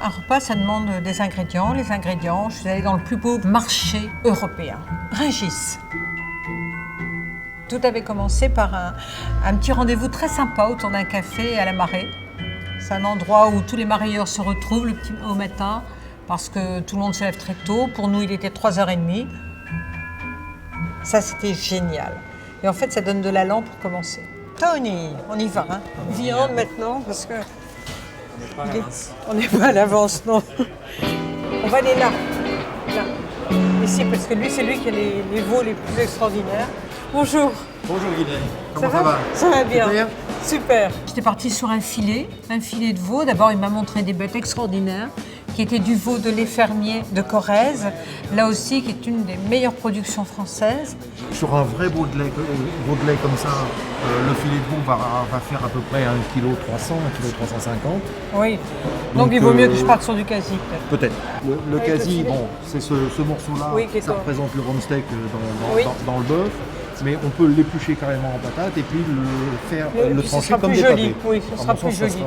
Un repas, ça demande des ingrédients. Les ingrédients, je suis allée dans le plus beau marché européen, Rungis. Tout avait commencé par un petit rendez-vous très sympa autour d'un café à la Marée. C'est un endroit où tous les marailleurs se retrouvent au matin parce que tout le monde se lève très tôt. Pour nous, il était 3h30. Ça, c'était génial. Et en fait, ça donne de l'allant pour commencer. Tony, on y va. Hein. Viande maintenant parce que on n'est pas à l'avance, non. On va aller là. Là. Ici, parce que lui, c'est lui qui a les veaux les plus extraordinaires. Bonjour. Bonjour Guylaine, comment ça va? Ça va bien. Super. Super. J'étais partie sur un filet de veau. D'abord, il m'a montré des bêtes extraordinaires, qui étaient du veau de lait fermier de Corrèze, là aussi, qui est une des meilleures productions françaises. Sur un vrai veau de lait comme ça, le filet de veau va faire à peu près 1,3 kg, 1,350 kg. Oui, donc il vaut mieux que je parte sur du quasi, peut-être. Le quasi, bon, c'est ce morceau-là, oui, ça représente le rump steak dans le bœuf. Mais on peut l'éplucher carrément en patate et puis le trancher comme des pâtés. Oui, ce sera plus joli.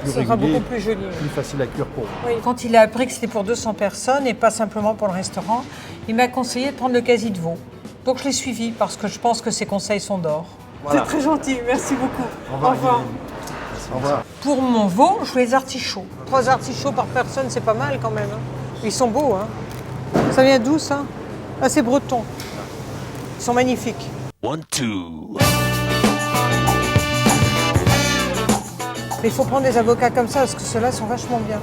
Ce sera beaucoup plus joli. Plus facile à cuire pour vous. Oui. Quand il a appris que c'était pour 200 personnes et pas simplement pour le restaurant, il m'a conseillé de prendre le quasi de veau. Donc je l'ai suivi parce que je pense que ses conseils sont d'or. Voilà. C'est très gentil, merci beaucoup. Au revoir. Au revoir. Pour mon veau, je fais les artichauts. 3 artichauts par personne, c'est pas mal quand même. Hein. Ils sont beaux. Hein. Ça vient d'où ça? Ah, c'est breton. Ils sont magnifiques. 1, 2. Il faut prendre des avocats comme ça parce que ceux-là sont vachement bien.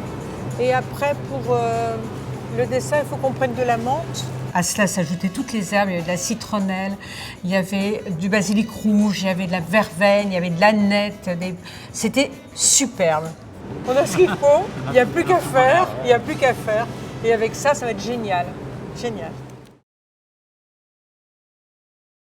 Et après, pour le dessert, il faut qu'on prenne de la menthe. À cela s'ajoutaient toutes les herbes. Il y avait de la citronnelle, il y avait du basilic rouge, il y avait de la verveine, il y avait de l'aneth. C'était superbe. On a ce qu'il faut, il n'y a plus qu'à faire, Et avec ça, ça va être génial. Génial.